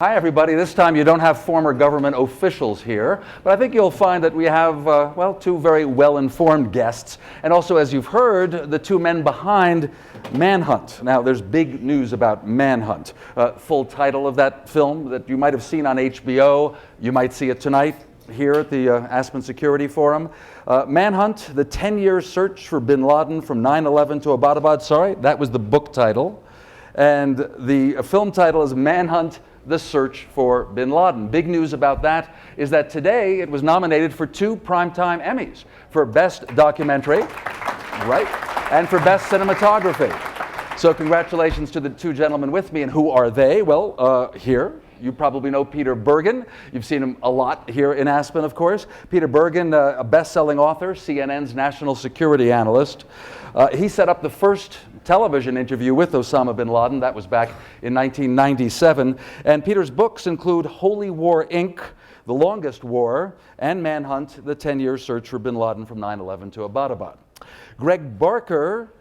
Hi everybody, this time you don't have former government officials here, but I think you'll find that we have, two very well-informed guests, and also, as you've heard, the two men behind Manhunt. Now, there's big news about Manhunt. Full title of that film that you might have seen on HBO, you might see it tonight here at the Aspen Security Forum. Manhunt, the 10-year search for Bin Laden from 9/11 to Abbottabad. Sorry, that was the book title. And the film title is Manhunt, the Search for Bin Laden. Big news about that is that today it was nominated for 2 Primetime Emmys, for Best Documentary, right, and for Best Cinematography. So congratulations to the 2 gentlemen with me, and who are they? Well, here, you probably know Peter Bergen. You've seen him a lot here in Aspen, of course. Peter Bergen, a best-selling author, CNN's national security analyst. He set up the first television interview with Osama Bin Laden. That was back in 1997. And Peter's books include Holy War, Inc., The Longest War, and Manhunt, the 10-year search for Bin Laden from 9/11 to Abbottabad. Greg Barker,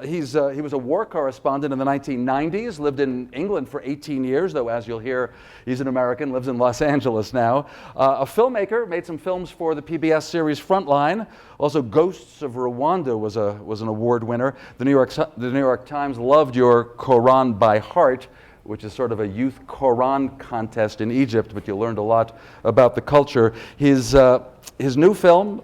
he was a war correspondent in the 1990s, lived in England for 18 years, though as you'll hear, he's an American, lives in Los Angeles now. A filmmaker, made some films for the PBS series Frontline. Also, Ghosts of Rwanda was an award winner. The New York Times loved your Quran by Heart, which is sort of a youth Quran contest in Egypt, but you learned a lot about the culture. His new film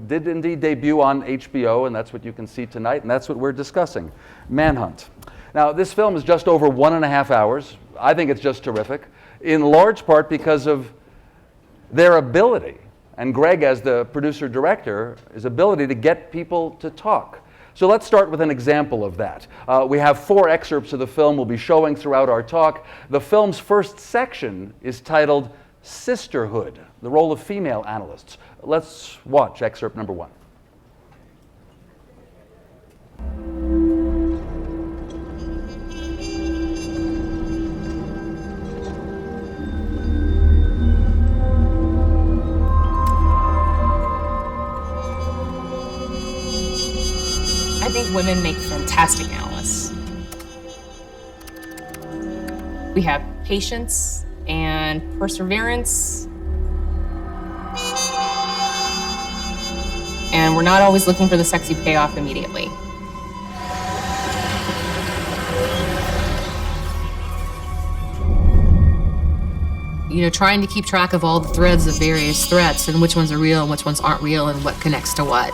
did indeed debut on HBO, and that's what you can see tonight, and that's what we're discussing, Manhunt. Now, this film is just over 1.5 hours. I think it's just terrific, in large part because of their ability, and Greg, as the producer-director, his ability to get people to talk. So let's start with an example of that. We have 4 excerpts of the film we'll be showing throughout our talk. The film's first section is titled Sisterhood, the role of female analysts. Let's watch excerpt number 1. I think women make fantastic analysts. We have patience and perseverance. And we're not always looking for the sexy payoff immediately. Trying to keep track of all the threads of various threats and which ones are real and which ones aren't real and what connects to what.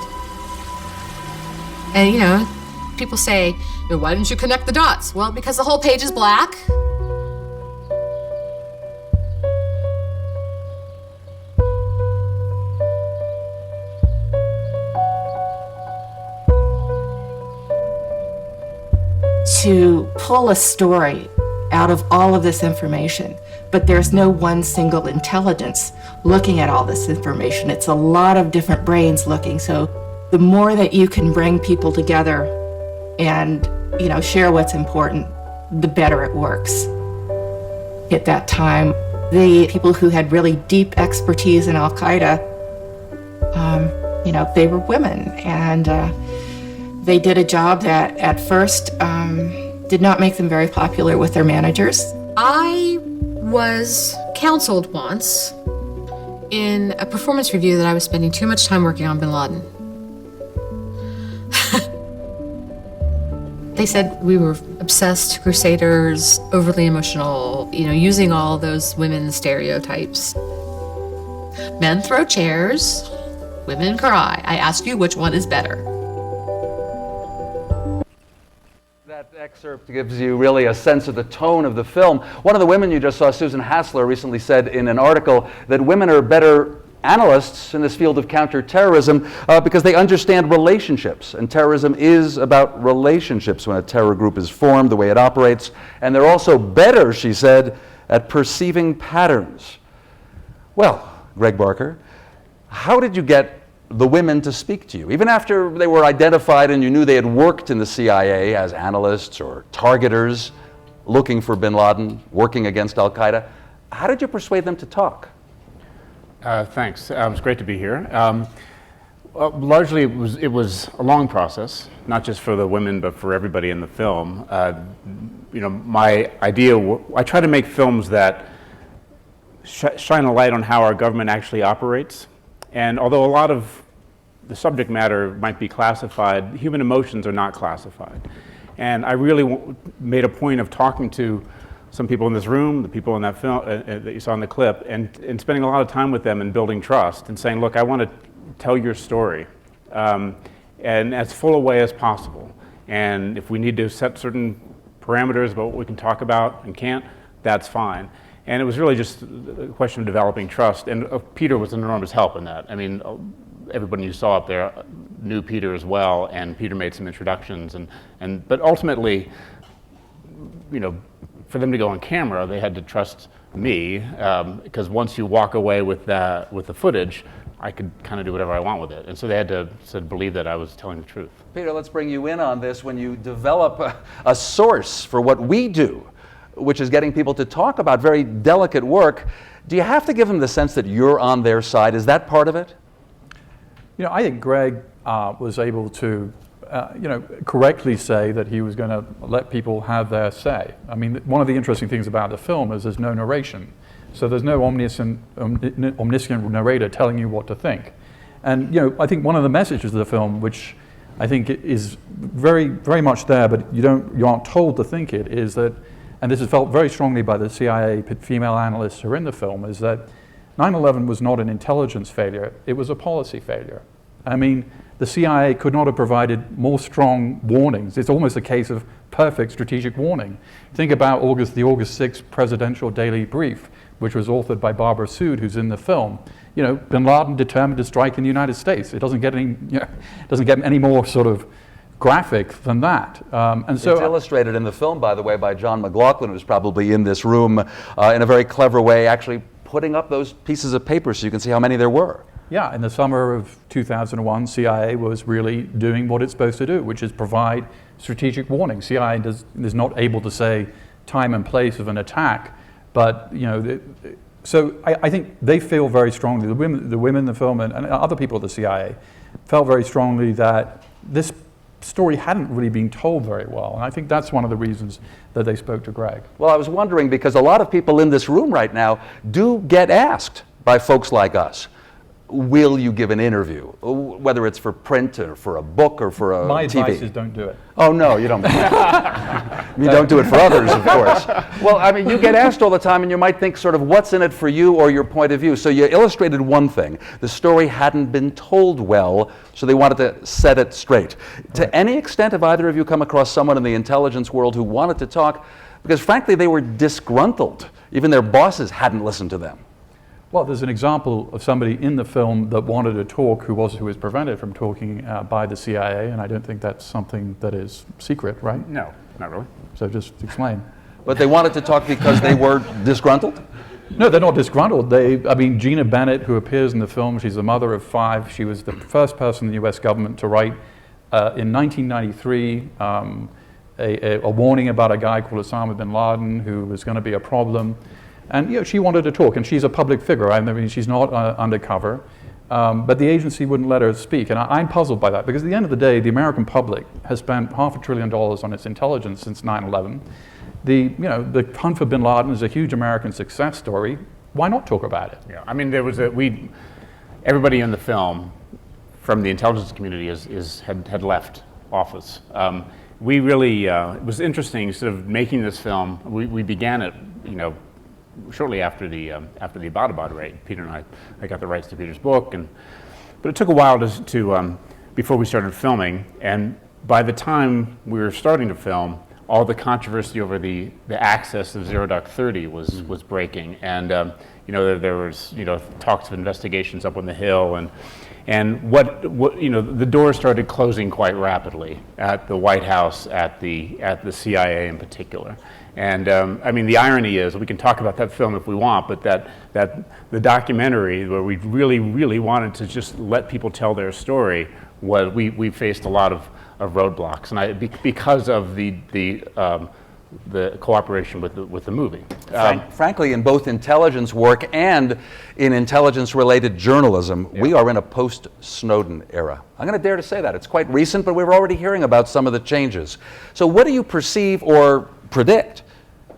And, people say, why didn't you connect the dots? Well, because the whole page is black. To pull a story out of all of this information, but there's no one single intelligence looking at all this information. It's a lot of different brains looking. So the more that you can bring people together and, share what's important, the better it works. At that time, the people who had really deep expertise in Al-Qaeda, they were women, and they did a job that at first did not make them very popular with their managers. I was counseled once in a performance review that I was spending too much time working on Bin Laden. They said we were obsessed crusaders, overly emotional, using all those women's stereotypes. Men throw chairs, women cry. I ask you, which one is better? That excerpt gives you really a sense of the tone of the film. One of the women you just saw, Susan Hassler, recently said in an article that women are better analysts in this field of counterterrorism because they understand relationships, and terrorism is about relationships when a terror group is formed, the way it operates, and they're also better, she said, at perceiving patterns. Well, Greg Barker, how did you get the women to speak to you? Even after they were identified and you knew they had worked in the CIA as analysts or targeters looking for Bin Laden, working against Al-Qaeda, how did you persuade them to talk? Thanks. It's great to be here. Largely, it was a long process, not just for the women, but for everybody in the film. My idea, I try to make films that shine a light on how our government actually operates. And although a lot of the subject matter might be classified, human emotions are not classified. And I really made a point of talking to some people in this room, the people in that film that you saw in the clip, and spending a lot of time with them and building trust and saying, look, I want to tell your story, and as full a way as possible. And if we need to set certain parameters about what we can talk about and can't, that's fine. And it was really just a question of developing trust, and Peter was an enormous help in that. I mean, everybody you saw up there knew Peter as well, and Peter made some introductions, but ultimately, for them to go on camera, they had to trust me, because once you walk away with the footage, I could kind of do whatever I want with it. And so they had to believe that I was telling the truth. Peter, let's bring you in on this. When you develop a source for what we do, which is getting people to talk about very delicate work, do you have to give them the sense that you're on their side? Is that part of it? I think Greg was able to correctly say that he was going to let people have their say. I mean, one of the interesting things about the film is there's no narration. So there's no omniscient narrator telling you what to think. And I think one of the messages of the film, which I think is very, very much there, but you aren't told to think it, is that, and this is felt very strongly by the CIA female analysts who are in the film, is that 9/11 was not an intelligence failure, it was a policy failure. I mean, the CIA could not have provided more strong warnings. It's almost a case of perfect strategic warning. Think about the August 6th presidential daily brief, which was authored by Barbara Sood, who's in the film. Bin Laden determined to strike in the United States. It doesn't get any more sort of graphic than that. And so it's illustrated in the film, by the way, by John McLaughlin, who's probably in this room in a very clever way, actually putting up those pieces of paper so you can see how many there were. Yeah, in the summer of 2001, CIA was really doing what it's supposed to do, which is provide strategic warning. CIA is not able to say time and place of an attack, but so I think they feel very strongly, the women in the film and other people at the CIA felt very strongly that this story hadn't really been told very well, and I think that's one of the reasons that they spoke to Greg. Well, I was wondering, because a lot of people in this room right now do get asked by folks like us, will you give an interview, whether it's for print or for a book or for a My TV? advice is don't do it. Oh, no, you don't. You don't do it for others, of course. Well, I mean, you get asked all the time, and you might think sort of what's in it for you or your point of view. So you illustrated one thing. The story hadn't been told well, so they wanted to set it straight. Right. To any extent, have either of you come across someone in the intelligence world who wanted to talk? Because frankly, they were disgruntled. Even their bosses hadn't listened to them. Well, there's an example of somebody in the film that wanted to talk who was prevented from talking by the CIA, and I don't think that's something that is secret, right? No, not really. So just explain. But they wanted to talk because they were disgruntled? No, they're not disgruntled. Gina Bennett, who appears in the film, she's the mother of 5. She was the first person in the US government to write, in 1993, a warning about a guy called Osama Bin Laden who was going to be a problem. And she wanted to talk, and she's a public figure. I mean, she's not undercover, but the agency wouldn't let her speak. And I'm puzzled by that, because at the end of the day, the American public has spent $500 billion on its intelligence since 9/11. The hunt for Bin Laden is a huge American success story. Why not talk about it? Yeah, I mean, there was everybody in the film from the intelligence community had left office. We really, it was interesting sort of making this film. We began it, shortly after the Abbottabad raid. Peter and I got the rights to Peter's book, but it took a while to before we started filming. And by the time we were starting to film, all the controversy over the access of Zero Dark 30 was breaking, and there was talks of investigations up on the Hill, and what the doors started closing quite rapidly at the White House, at the CIA in particular. And I mean, the irony is, we can talk about that film if we want, but that the documentary where we really, really wanted to just let people tell their story, we faced a lot of roadblocks, and because of the the cooperation with the movie. Frankly, in both intelligence work and in intelligence-related journalism, we are in a post-Snowden era. I'm going to dare to say that. It's quite recent, but we're already hearing about some of the changes. So what do you perceive or predict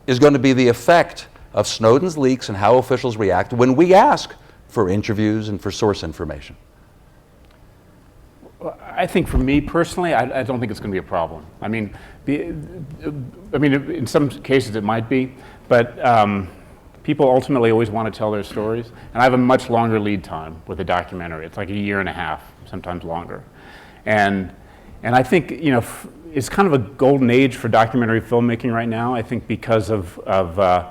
is going to be the effect of Snowden's leaks and how officials react when we ask for interviews and for source information? I think for me personally, I don't think it's going to be a problem. I mean, in some cases it might be, but people ultimately always want to tell their stories, and I have a much longer lead time with a documentary. It's like a year and a half, sometimes longer, and I think it's kind of a golden age for documentary filmmaking right now. I think because of the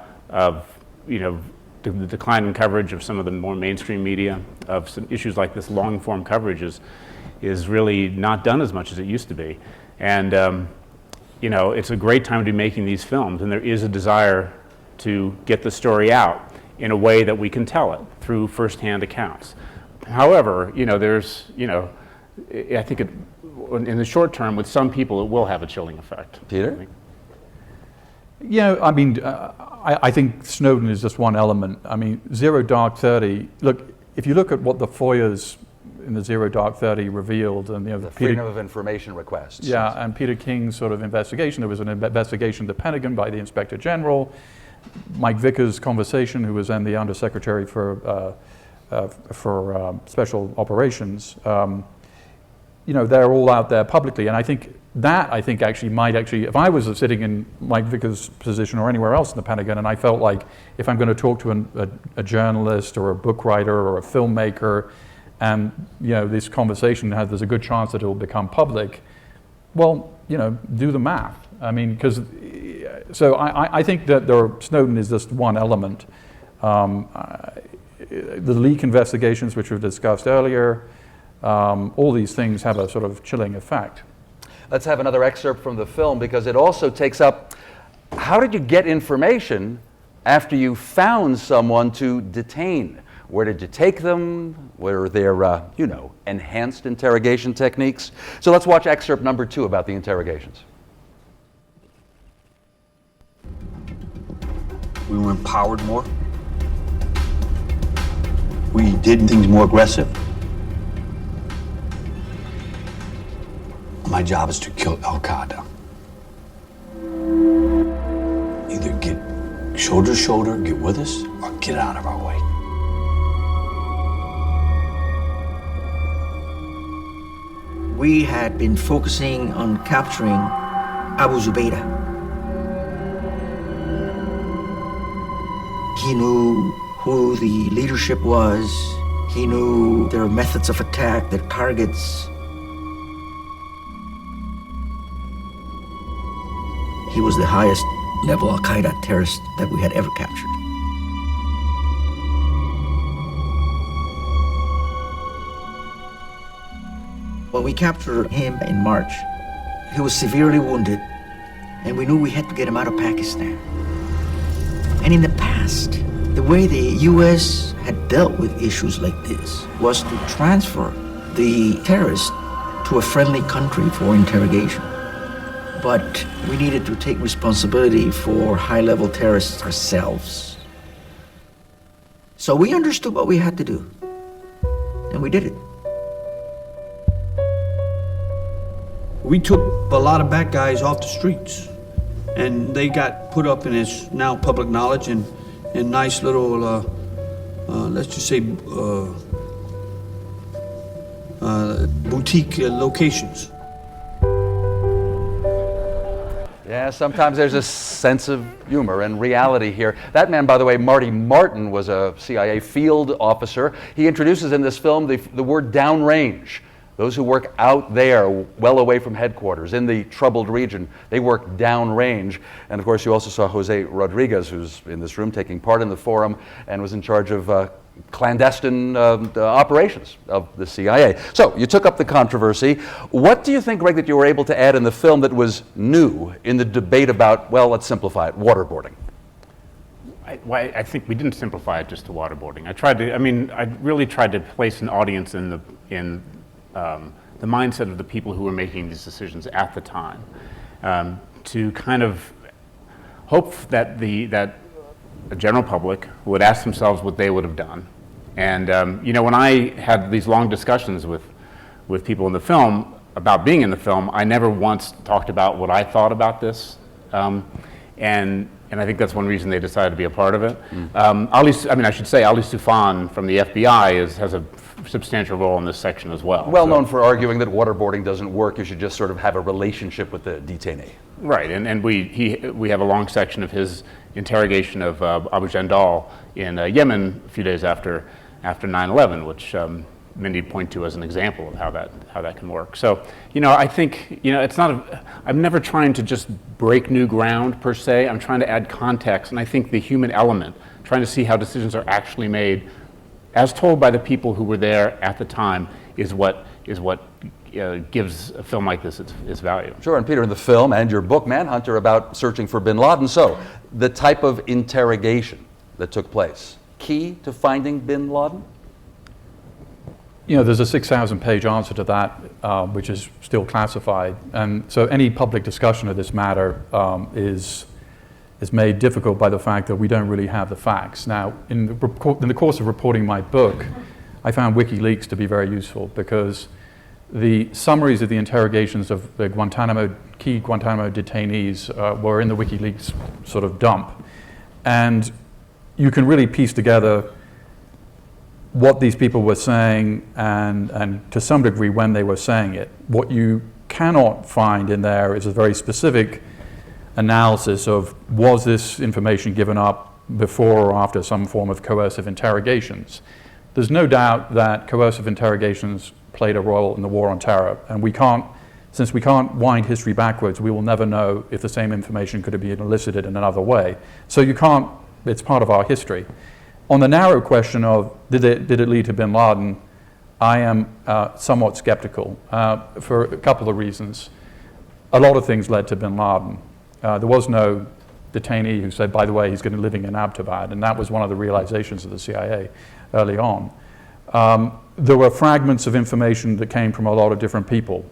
decline in coverage of some of the more mainstream media of some issues like this, long form coverage is really not done as much as it used to be. And it's a great time to be making these films, and there is a desire to get the story out in a way that we can tell it through firsthand accounts. However, I think in the short term, with some people, it will have a chilling effect. Peter? I think Snowden is just one element. I mean, Zero Dark 30, look, if you look at what the FOIAs in the Zero Dark 30 revealed, and the Freedom of Information requests. Yeah, and Peter King's sort of investigation. There was an investigation of the Pentagon by the Inspector General. Mike Vickers' conversation, who was then the Undersecretary for Special Operations. They're all out there publicly, and I think might actually, if I was sitting in Mike Vickers' position or anywhere else in the Pentagon, and I felt like if I'm going to talk to a journalist or a book writer or a filmmaker, and this conversation there's a good chance that it will become public, well, do the math. I mean, so I think that Snowden is just one element. The leak investigations, which we've discussed earlier, all these things have a sort of chilling effect. Let's have another excerpt from the film, because it also takes up how did you get information after you found someone to detain? Where did you take them? Were there, enhanced interrogation techniques? So let's watch excerpt number 2 about the interrogations. We were empowered more. We did things more aggressive. My job is to kill Al-Qaeda. Either get shoulder to shoulder, get with us, or get out of our way. We had been focusing on capturing Abu Zubaydah. He knew who the leadership was. He knew their methods of attack, their targets. He was the highest level Al-Qaeda terrorist that we had ever captured. When we captured him in March, he was severely wounded, and we knew we had to get him out of Pakistan. And in the past, the way the U.S. had dealt with issues like this was to transfer the terrorist to a friendly country for interrogation. But we needed to take responsibility for high-level terrorists ourselves. So we understood what we had to do, and we did it. We took a lot of bad guys off the streets, and they got put up in this now public knowledge in nice little, let's just say, boutique locations. Yeah, sometimes there's a sense of humor and reality here. That man, by the way, Marty Martin, was a CIA field officer. He introduces in this film the word downrange. Those who work out there, well away from headquarters, in the troubled region, they work downrange. And of course, you also saw Jose Rodriguez, who's in this room taking part in the forum and was in charge of clandestine operations of the CIA. So you took up the controversy. What do you think, Greg, that you were able to add in the film that was new in the debate about, well, let's simplify it, waterboarding? I think we didn't simplify it just to waterboarding. I really tried to place an audience in the mindset of the people who were making these decisions at the time, to kind of hope that the general public would ask themselves what they would have done. And when I had these long discussions with people in the film about being in the film, I never once talked about what I thought about this. And I think that's one reason they decided to be a part of it. Ali Soufan from the FBI has a substantial role in this section as well. Well known for arguing that waterboarding doesn't work. You should just sort of have a relationship with the detainee. Right, and we have a long section of his interrogation of Abu Jandal in Yemen a few days after 9/11, which Mindy point to as an example of how that can work. So, I think, it's not I'm never trying to just break new ground per se. I'm trying to add context, and I think the human element, trying to see how decisions are actually made, as told by the people who were there at the time, is what gives a film like this its value. Sure, and Peter, in the film and your book, Manhunt, are about searching for Bin Laden. So, the type of interrogation that took place, key to finding Bin Laden? There's a 6,000-page answer to that, which is still classified. And so any public discussion of this matter is made difficult by the fact that we don't really have the facts. Now, in the course of reporting my book, I found WikiLeaks to be very useful because the summaries of the interrogations of the key Guantanamo detainees were in the WikiLeaks sort of dump. And you can really piece together what these people were saying and to some degree when they were saying it. What you cannot find in there is a very specific analysis of was this information given up before or after some form of coercive interrogations. There's no doubt that coercive interrogations played a role in the war on terror, and since we can't wind history backwards, we will never know if the same information could have been elicited in another way. So it's part of our history. On the narrow question of did it lead to Bin Laden, I am somewhat skeptical for a couple of reasons. A lot of things led to Bin Laden. There was no detainee who said, by the way, he's going to be living in Abbottabad, and that was one of the realizations of the CIA early on. There were fragments of information that came from a lot of different people.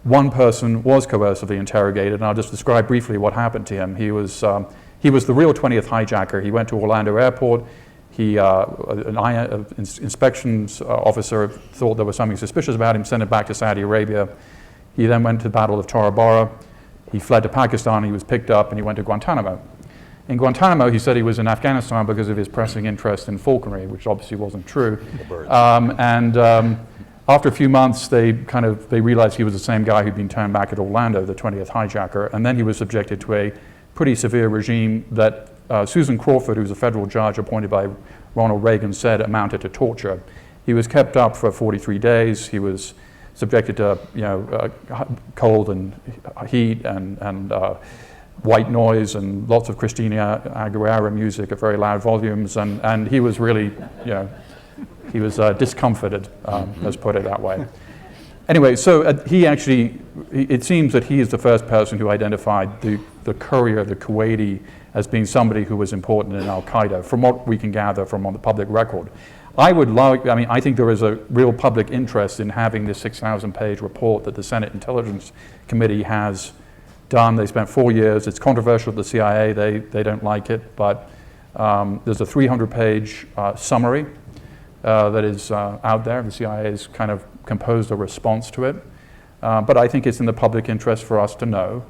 One person was coercively interrogated, and I'll just describe briefly what happened to him. He was the real 20th hijacker. He went to Orlando Airport. An inspections officer thought there was something suspicious about him, sent him back to Saudi Arabia. He then went to the Battle of Tora Bora. He fled to Pakistan. He was picked up, and he went to Guantanamo. In Guantanamo, he said he was in Afghanistan because of his pressing interest in falconry, which obviously wasn't true. After a few months, they realized he was the same guy who'd been turned back at Orlando, the 20th hijacker, and then he was subjected to a pretty severe regime that Susan Crawford, who was a federal judge appointed by Ronald Reagan, said amounted to torture. He was kept up for 43 days. He was subjected to cold and heat and white noise and lots of Christina Aguilera music at very loud volumes, and he was really, he was discomforted, let's put it that way. Anyway, so it seems that he is the first person who identified the courier, the Kuwaiti, as being somebody who was important in Al-Qaeda, from what we can gather from on the public record. I think there is a real public interest in having this 6,000-page report that the Senate Intelligence Committee has done. They spent 4 years. It's controversial to the CIA. They don't like it, but there's a 300-page summary that is out there. The CIA has kind of composed a response to it. But I think it's in the public interest for us to know,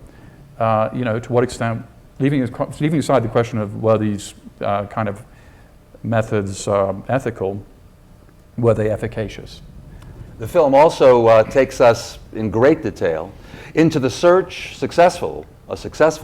to what extent, leaving aside the question of were these kind of methods ethical, were they efficacious? The film also takes us in great detail into the successful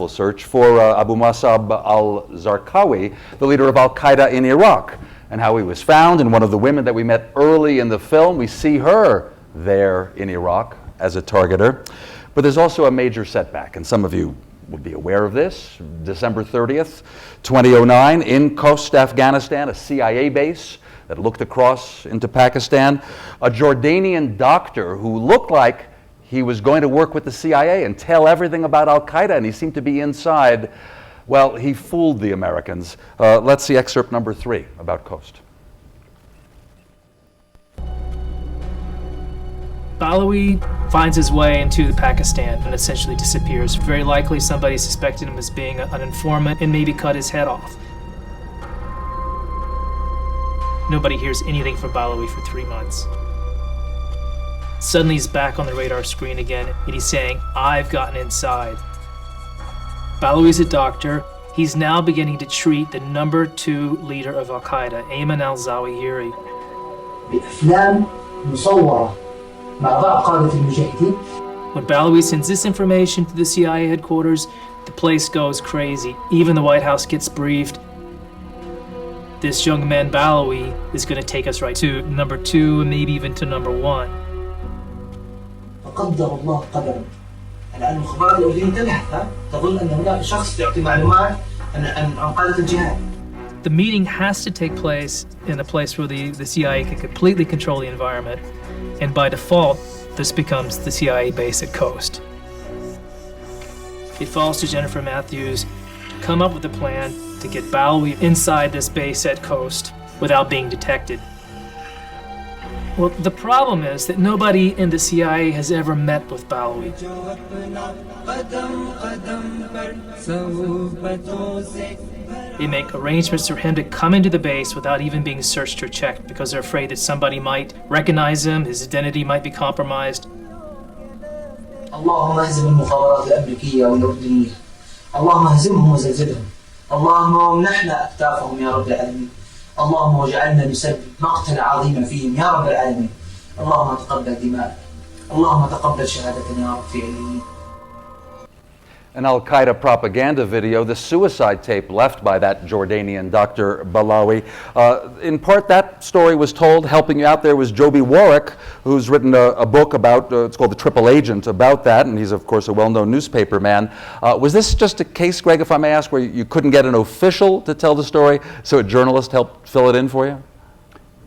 search for Abu Musab Al-Zarqawi, the leader of Al-Qaeda in Iraq, and how he was found. And one of the women that we met early in the film, we see her there in Iraq as a targeter. But there's also a major setback, and some of you will be aware of this. December 30th, 2009, in Khost, Afghanistan, a CIA base that looked across into Pakistan, a Jordanian doctor who looked like he was going to work with the CIA and tell everything about Al-Qaeda, and he seemed to be inside. Well, he fooled the Americans. Let's see excerpt number 3 about Khost. Balawi finds his way into Pakistan and essentially disappears. Very likely somebody suspected him as being an informant and maybe cut his head off. Nobody hears anything from Balawi for 3 months. Suddenly he's back on the radar screen again, and he's saying, "I've gotten inside." Balawi's a doctor. He's now beginning to treat the number 2 leader of Al-Qaeda, Ayman al-Zawahiri. بأفلام مصورة مع بعض قادة المجاهدين. When Balawi sends this information to the CIA headquarters, the place goes crazy. Even the White House gets briefed. This young man, Balawi, is going to take us right to number 2 and maybe even to number 1. فقدر الله قدرا. الآن المخابرات الأردنية انتبهت تظن أن هناك شخص يعطي معلومات عن قادة الجهاد. The meeting has to take place in a place where the CIA can completely control the environment, and by default, this becomes the CIA base at Coast. It falls to Jennifer Matthews to come up with a plan to get Balawi inside this base at Coast without being detected. Well, the problem is that nobody in the CIA has ever met with Balawi. They make arrangements for him to come into the base without even being searched or checked because they're afraid that somebody might recognize him, his identity might be compromised. اللهم اهزم المخابرات الأمريكية والأردنية. اللهم اهزمهم وزلزلهم. اللهم امنحنا أكتافهم يا رب العالمين. اللهم واجعلنا نسبب مقتل عظيما فيهم يا رب العالمين. اللهم تقبل دماءنا. اللهم تقبل شهادتنا يا رب في عليين. An Al-Qaeda propaganda video, the suicide tape left by that Jordanian Dr. Balawi. In part, that story was told. Helping you out there was Joby Warwick, who's written a book about, it's called The Triple Agent, about that, and he's, of course, a well-known newspaper man. Was this just a case, Greg, if I may ask, where you couldn't get an official to tell the story, so a journalist helped fill it in for you?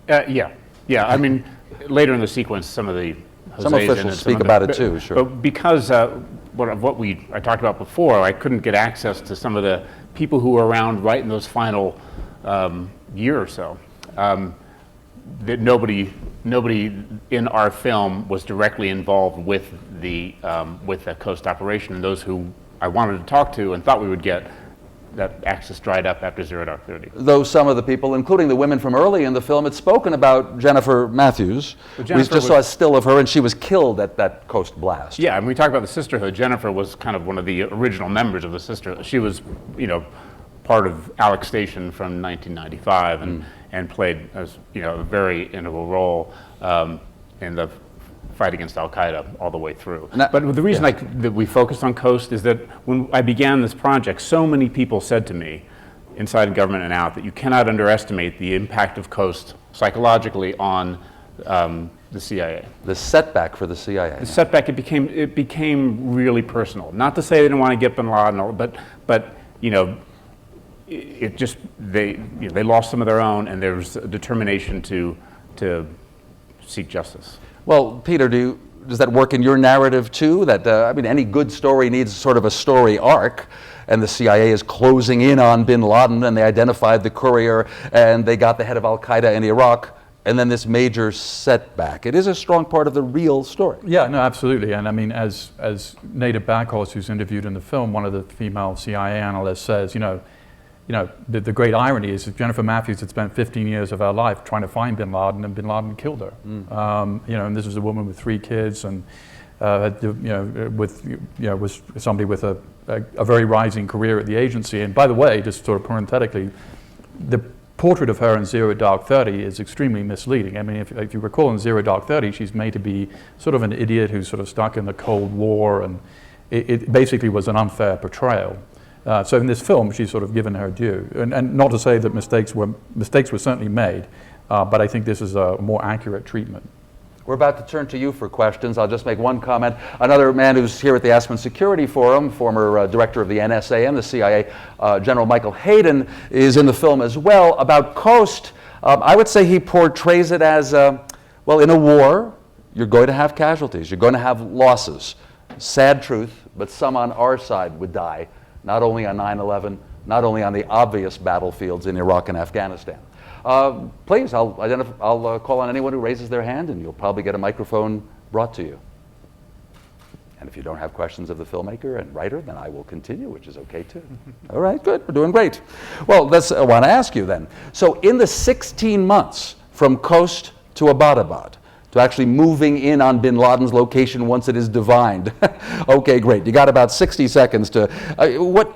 Yeah. I mean, later in the sequence, some officials speak about it too, sure. But because I talked about before, I couldn't get access to some of the people who were around right in those final year or so. That nobody in our film was directly involved with the Coast operation, and those who I wanted to talk to and thought we would get, that access dried up after 0 Dark 30. Though some of the people, including the women from early in the film, had spoken about Jennifer Matthews. We just saw a still of her, and she was killed at that Coast blast. Yeah, and we talk about the sisterhood. Jennifer was kind of one of the original members of the sisterhood. She was, part of Alex Station from 1995, and played a very integral role in the fight against Al-Qaeda all the way through. But the reason that we focused on Coast is that when I began this project, so many people said to me, inside government and out, that you cannot underestimate the impact of Coast psychologically on the CIA. The setback for the CIA. The setback, it became really personal. Not to say they didn't want to get Bin Laden, but it just, they lost some of their own, and there was a determination to seek justice. Well, Peter, does that work in your narrative too? That any good story needs sort of a story arc, and the CIA is closing in on Bin Laden, and they identified the courier, and they got the head of Al-Qaeda in Iraq, and then this major setback. It is a strong part of the real story. Yeah, no, absolutely. And I mean, as Nada Backhorst, who's interviewed in the film, one of the female CIA analysts says, the great irony is that Jennifer Matthews had spent 15 years of her life trying to find Bin Laden, and Bin Laden killed her. And this was a woman with 3 kids, and was somebody with a very rising career at the agency. And by the way, just sort of parenthetically, the portrait of her in 0 Dark 30 is extremely misleading. I mean, if you recall in 0 Dark 30, she's made to be sort of an idiot who's sort of stuck in the Cold War, and it basically was an unfair portrayal. So in this film, she's sort of given her due, and not to say that mistakes were certainly made, but I think this is a more accurate treatment. We're about to turn to you for questions. I'll just make one comment. Another man who's here at the Aspen Security Forum, former director of the NSA and the CIA, General Michael Hayden, is in the film as well. About Coast, I would say he portrays it as, in a war, you're going to have casualties, you're going to have losses. Sad truth, but some on our side would die. Not only on 9/11, not only on the obvious battlefields in Iraq and Afghanistan. Please, I'll call on anyone who raises their hand, and you'll probably get a microphone brought to you. And if you don't have questions of the filmmaker and writer, then I will continue, which is okay too. All right, good, we're doing great. Well, I want to ask you then. So in the 16 months from Khost to Abbottabad, to actually moving in on Bin Laden's location once it is divined. Okay, great. You got about 60 seconds to.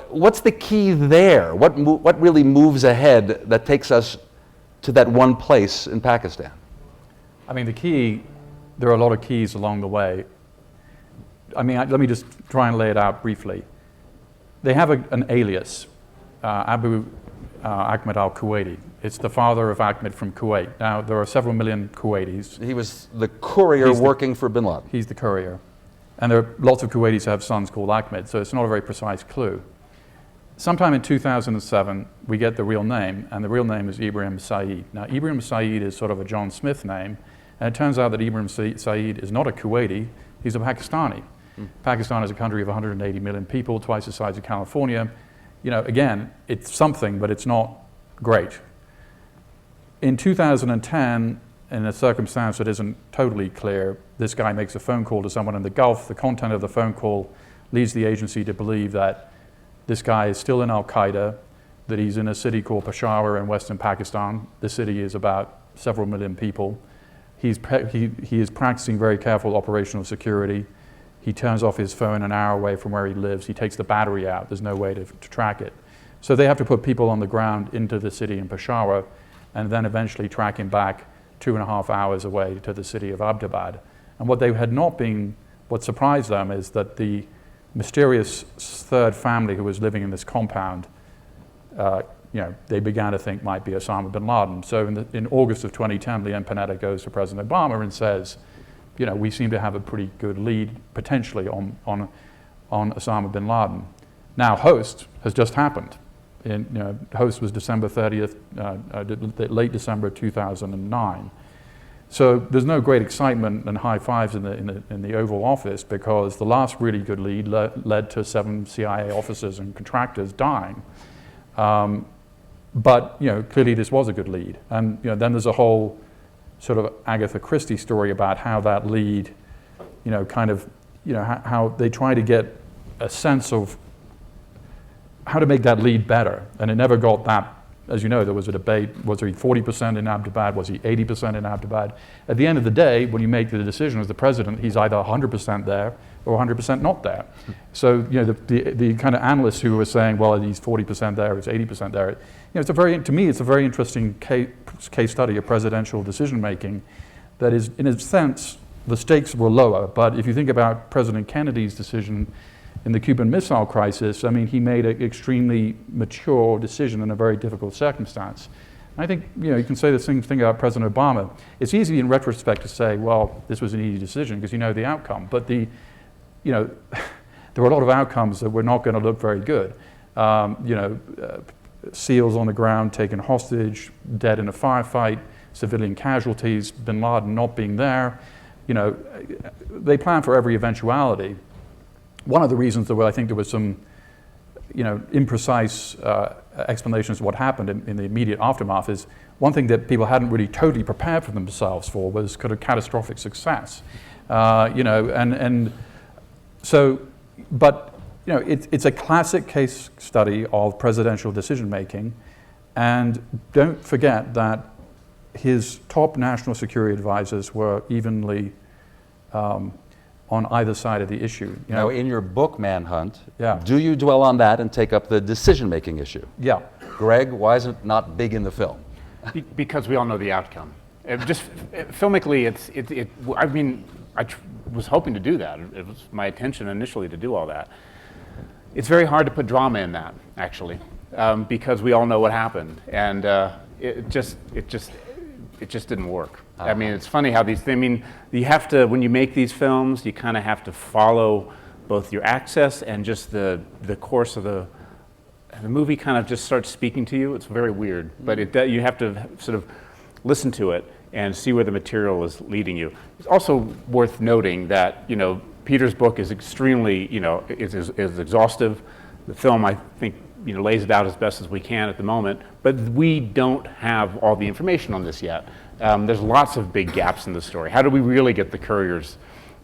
What's the key there? What really moves ahead that takes us to that one place in Pakistan? I mean, the key, there are a lot of keys along the way. I mean, let me just try and lay it out briefly. They have an alias, Abu Ahmed al-Kuwaiti. It's the father of Ahmed from Kuwait. Now, there are several million Kuwaitis. He was the courier working for Bin Laden. He's the courier. And there are lots of Kuwaitis who have sons called Ahmed, so it's not a very precise clue. Sometime in 2007, we get the real name, and the real name is Ibrahim Saeed. Now, Ibrahim Saeed is sort of a John Smith name, and it turns out that Ibrahim Saeed is not a Kuwaiti, he's a Pakistani. Pakistan is a country of 180 million people, twice the size of California. You know, again, it's something, but it's not great. In 2010, in a circumstance that isn't totally clear, this guy makes a phone call to someone in the Gulf. The content of the phone call leads the agency to believe that this guy is still in Al-Qaeda, that he's in a city called Peshawar in western Pakistan. The city is about several million people. He is practicing very careful operational security. He turns off his phone an hour away from where he lives. He takes the battery out. There's no way to track it. So they have to put people on the ground into the city in Peshawar and then eventually track him back 2.5 hours away to the city of Abbottabad. And what surprised them is that the mysterious third family who was living in this compound, they began to think might be Osama Bin Laden. So in August of 2010, Leon Panetta goes to President Obama and says, we seem to have a pretty good lead potentially on Osama Bin Laden. Now, Host has just happened. Host was December 30th, late December 2009. So there's no great excitement and high fives in the Oval Office because the last really good lead led to 7 CIA officers and contractors dying. But clearly this was a good lead. And then there's a whole sort of Agatha Christie story about how that lead, how they try to get a sense of how to make that lead better. And it never got that, as you know, there was a debate, was he 40% in Abbottabad, was he 80% in Abbottabad? At the end of the day, when you make the decision as the president, he's either 100% there or 100% not there. So, the kind of analysts who were saying, well, he's 40% there, he's 80% there, to me, it's a very interesting case study of presidential decision making that is, in a sense, the stakes were lower. But if you think about President Kennedy's decision in the Cuban Missile Crisis, I mean, he made an extremely mature decision in a very difficult circumstance. I think, you can say the same thing about President Obama. It's easy in retrospect to say, well, this was an easy decision because you know the outcome. But there were a lot of outcomes that were not going to look very good. SEALs on the ground taken hostage, dead in a firefight, civilian casualties, Bin Laden not being there. They planned for every eventuality. One of the reasons I think there was some, imprecise explanations of what happened in the immediate aftermath is one thing that people hadn't really totally prepared for themselves for was kind of catastrophic success. It's a classic case study of presidential decision making, and don't forget that his top national security advisors were evenly on either side of the issue. Now, in your book, Manhunt, do you dwell on that and take up the decision-making issue? Yeah. Greg, why is it not big in the film? Because we all know the outcome. Filmically, I was hoping to do that. It was my intention initially to do all that. It's very hard to put drama in that, actually, because we all know what happened, and it just didn't work. Uh-huh. I mean, it's funny how you have to, when you make these films, you kind of have to follow both your access and just the course of the movie kind of just starts speaking to you. It's very weird, but you have to sort of listen to it and see where the material is leading you. It's also worth noting that, Peter's book is extremely, is exhaustive. The film, I think, lays it out as best as we can at the moment, but we don't have all the information on this yet. There's lots of big gaps in the story. How do we really get the couriers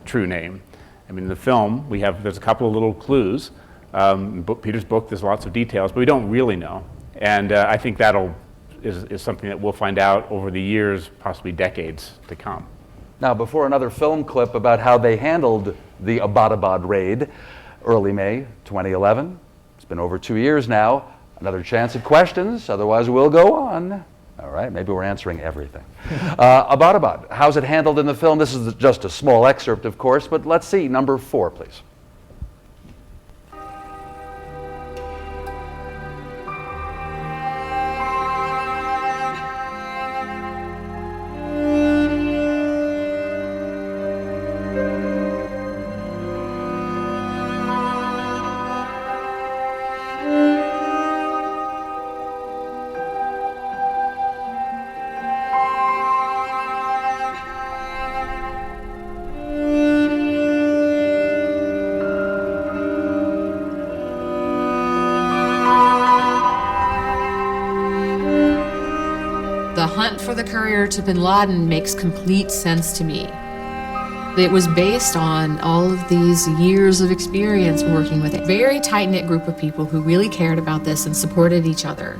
true name. I mean, in the film, there's a couple of little clues. In Peter's book, there's lots of details, but we don't really know. And I think is something that we'll find out over the years, possibly decades to come. Now, before another film clip about how they handled the Abbottabad raid, early May 2011. It's been over 2 years now. Another chance at questions, otherwise we'll go on. All right, maybe we're answering everything. Abbottabad, how's it handled in the film? This is just a small excerpt, of course, but let's see, number 4, please. The hunt for the courier to Bin Laden makes complete sense to me. It was based on all of these years of experience working with a very tight-knit group of people who really cared about this and supported each other.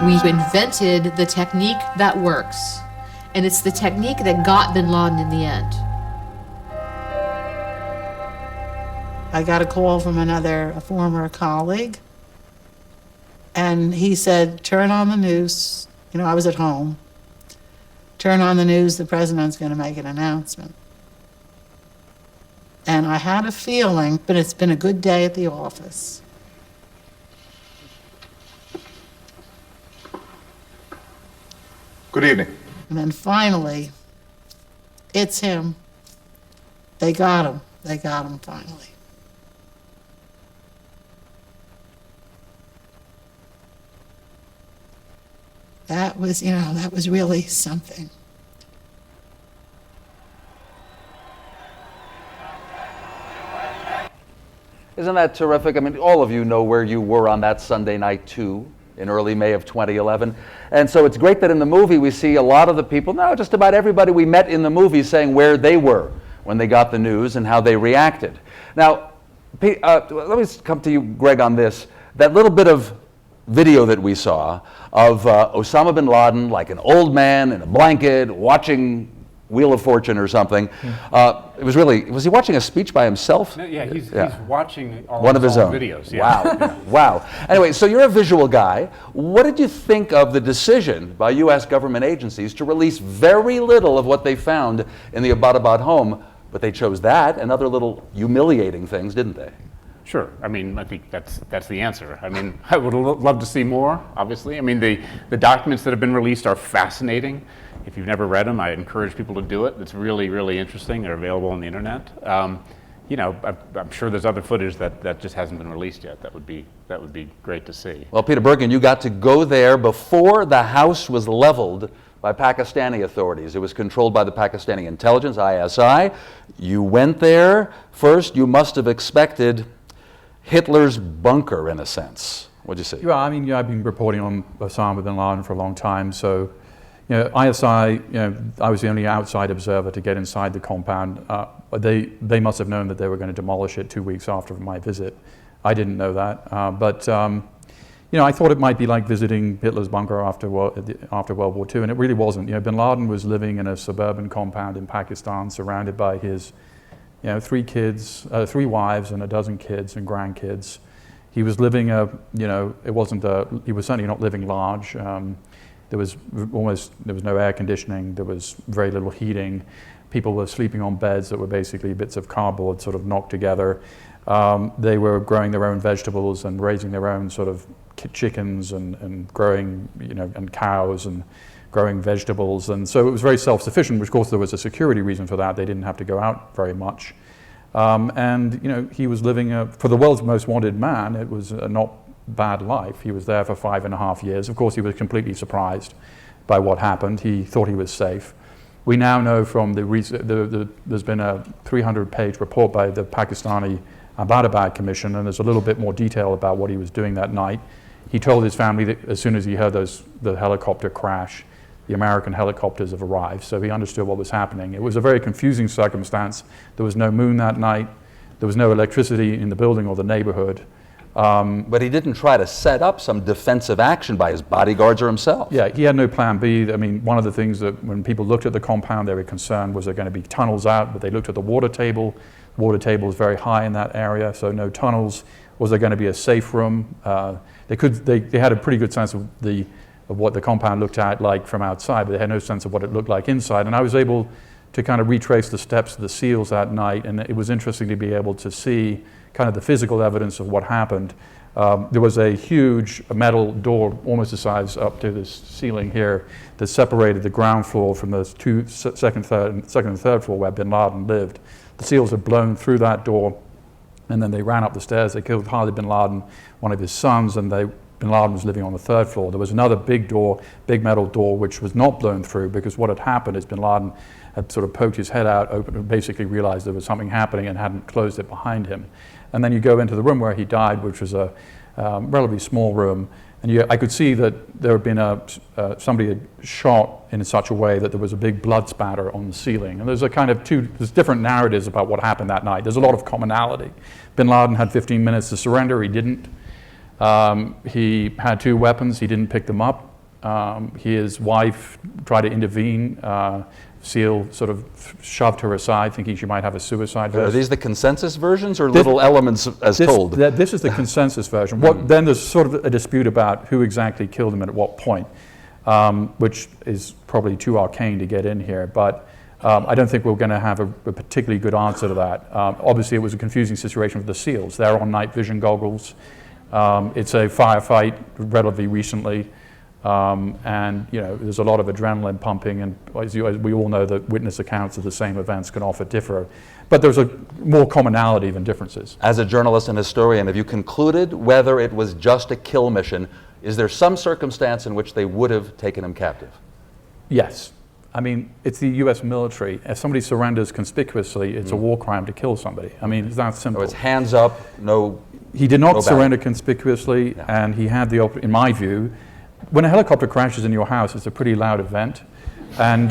We invented the technique that works, and it's the technique that got Bin Laden in the end. I got a call from a former colleague, and he said, turn on the news. You know, I was at home. Turn on the news, the president's going to make an announcement. And I had a feeling, but it's been a good day at the office. Good evening. And then finally, it's him. They got him. They got him finally. That was really something. Isn't that terrific? I mean, all of you know where you were on that Sunday night too, in early May of 2011. And so it's great that in the movie we see a lot of the people, no, just about everybody we met in the movie saying where they were when they got the news and how they reacted. Now, let me come to you, Greg, on this. That little bit of video that we saw of Osama Bin Laden, like an old man in a blanket, watching Wheel of Fortune or something. It was really, was he watching a speech by himself? No, yeah, he's watching all one of his own videos. Yeah. Wow, wow. Anyway, so you're a visual guy. What did you think of the decision by U.S. government agencies to release very little of what they found in the Abbottabad home, but they chose that and other little humiliating things, didn't they? Sure. I mean, I think that's the answer. I mean, I would love to see more, obviously. I mean, the documents that have been released are fascinating. If you've never read them, I encourage people to do it. It's really, really interesting. They're available on the internet. You know, I'm sure there's other footage that just hasn't been released yet. That would be great to see. Well, Peter Bergen, you got to go there before the house was leveled by Pakistani authorities. It was controlled by the Pakistani intelligence, ISI. You went there. First, you must have expected Hitler's bunker, in a sense. What'd you see? Yeah, I mean, I've been reporting on Osama bin Laden for a long time, so, ISI, I was the only outside observer to get inside the compound. They must have known that they were going to demolish it 2 weeks after my visit. I didn't know that, but I thought it might be like visiting Hitler's bunker after World War II, and it really wasn't. Bin Laden was living in a suburban compound in Pakistan, surrounded by his 3 kids, 3 wives and a dozen kids and grandkids. He was living he was certainly not living large. There was no air conditioning, there was very little heating. People were sleeping on beds that were basically bits of cardboard sort of knocked together. They were growing their own vegetables and raising their own sort of chickens and growing, and cows and growing vegetables, and so it was very self-sufficient, which of course there was a security reason for that. They didn't have to go out very much. He was living, for the world's most wanted man, it was a not bad life. He was there for 5.5 years. Of course, he was completely surprised by what happened. He thought he was safe. We now know from there's been a 300-page report by the Pakistani Abbottabad Commission, and there's a little bit more detail about what he was doing that night. He told his family that as soon as he heard the helicopter crash, the American helicopters have arrived, so he understood what was happening. It was a very confusing circumstance. There was no moon that night. There was no electricity in the building or the neighborhood. But he didn't try to set up some defensive action by his bodyguards or himself. Yeah, he had no plan B. I mean, one of the things that when people looked at the compound, they were concerned was there going to be tunnels out, but they looked at the water table. Water table is very high in that area, so no tunnels. Was there going to be a safe room? They had a pretty good sense of what the compound looked at like from outside, but they had no sense of what it looked like inside. And I was able to kind of retrace the steps of the SEALs that night, and it was interesting to be able to see kind of the physical evidence of what happened. There was a huge metal door, almost the size up to this ceiling here, that separated the ground floor from the second and third floor where Bin Laden lived. The SEALs had blown through that door, and then they ran up the stairs. They killed Khalid Bin Laden, one of his sons, and Bin Laden was living on the third floor. There was another big door, big metal door, which was not blown through, because what had happened is Bin Laden had sort of poked his head out, opened, and basically realized there was something happening and hadn't closed it behind him. And then you go into the room where he died, which was a relatively small room, and I could see that there had been somebody had shot in such a way that there was a big blood spatter on the ceiling. And there's there's different narratives about what happened that night. There's a lot of commonality. Bin Laden had 15 minutes to surrender. He didn't. He had 2 weapons. He didn't pick them up. His wife tried to intervene. SEAL sort of shoved her aside, thinking she might have a suicide version. Are these the consensus versions or little elements as told? This is the consensus version. Then there's sort of a dispute about who exactly killed him and at what point, which is probably too arcane to get in here. But I don't think we're going to have a particularly good answer to that. Obviously, it was a confusing situation with the SEALs. They're on night vision goggles. It's a firefight relatively recently. And there's a lot of adrenaline pumping, and as we all know, the witness accounts of the same events can often differ. But there's a more commonality than differences. As a journalist and historian, have you concluded whether it was just a kill mission? Is there some circumstance in which they would have taken him captive? Yes. I mean, it's the U.S. military. If somebody surrenders conspicuously, it's a war crime to kill somebody. I mean, it's that simple. So it's hands up, no. He did not surrender conspicuously, and he had in my view, when a helicopter crashes in your house, it's a pretty loud event. And,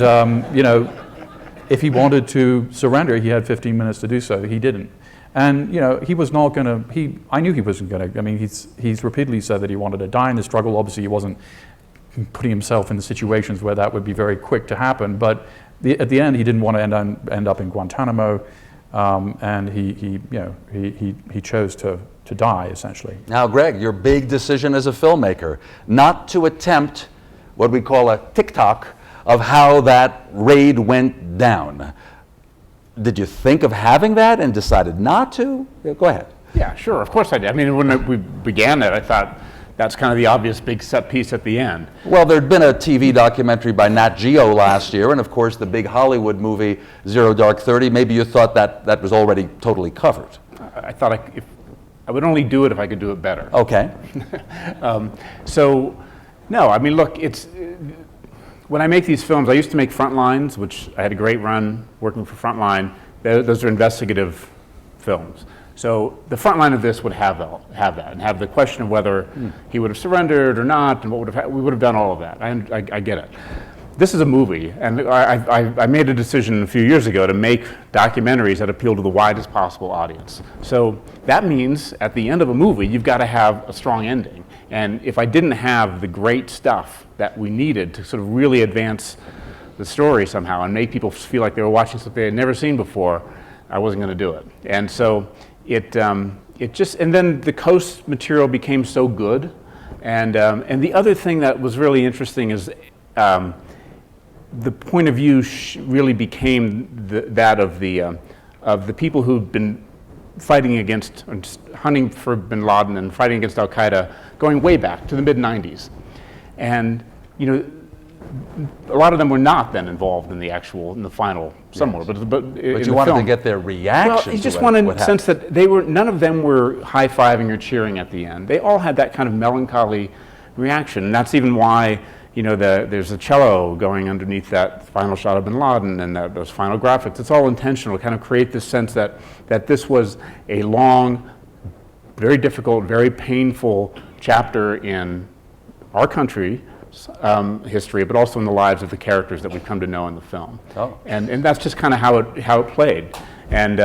if he wanted to surrender, he had 15 minutes to do so. He didn't. And, he was not going to, I knew he wasn't going to, I mean, he's repeatedly said that he wanted to die in the struggle. Obviously, he wasn't putting himself in the situations where that would be very quick to happen. But at the end, he didn't want to end up in Guantanamo. And he chose to die, essentially. Now, Greg, your big decision as a filmmaker, not to attempt what we call a TikTok of how that raid went down. Did you think of having that and decided not to? Go ahead. Yeah, sure, of course I did. I mean, when we began it, I thought that's kind of the obvious big set piece at the end. Well, there'd been a TV documentary by Nat Geo last year, and of course the big Hollywood movie, Zero Dark 30. Maybe you thought that was already totally covered. I thought I would only do it if I could do it better. Okay. So, no, I mean, look, when I make these films, I used to make Frontlines, which I had a great run working for Frontline. Those are investigative films. So the front line of this would have that, and have the question of whether he would have surrendered or not, and what would have we would have done all of that. I get it. This is a movie, and I made a decision a few years ago to make documentaries that appeal to the widest possible audience. So that means at the end of a movie, you've got to have a strong ending. And if I didn't have the great stuff that we needed to sort of really advance the story somehow and make people feel like they were watching something they had never seen before, I wasn't going to do it. And so it just, and then the Coast material became so good. And the other thing that was really interesting is the point of view really became that of the people who'd been fighting against, hunting for Bin Laden and fighting against Al-Qaeda, going way back to the mid-90s. And, you know, a lot of them were not then involved in the final somewhere. Yes. But you wanted to get their reaction. Well, you just wanted a sense that none of them were high-fiving or cheering at the end. They all had that kind of melancholy reaction. And that's even why, you know, there's a cello going underneath that final shot of Bin Laden and those final graphics. It's all intentional to kind of create this sense that this was a long, very difficult, very painful chapter in our country, history, but also in the lives of the characters that we've come to know in the film. Oh. And that's just kind of how it played. And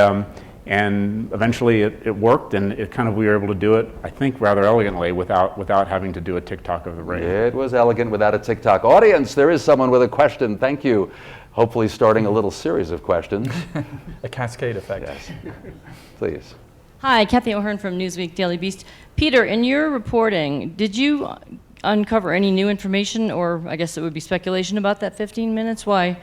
eventually it worked, and we were able to do it, I think, rather elegantly without having to do a TikTok of the raid. It was elegant without a TikTok. Audience, there is someone with a question. Thank you. Hopefully starting a little series of questions. A cascade effect. Yes. Please. Hi, Kathy O'Hearn from Newsweek Daily Beast. Peter, in your reporting, did you uncover any new information, or I guess it would be speculation about that 15 minutes? Why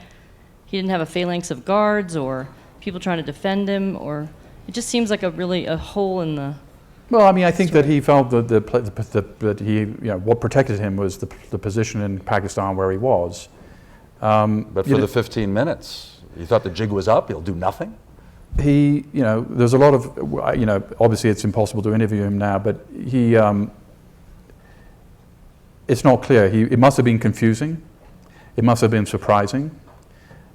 he didn't have a phalanx of guards or people trying to defend him, or it just seems like a hole in the... Well, I mean, I think that he felt that that he, what protected him was the position in Pakistan where he was. But for the 15 minutes, you thought the jig was up, he'll do nothing? There's a lot of, obviously it's impossible to interview him now, but it's not clear. It must have been confusing. It must have been surprising.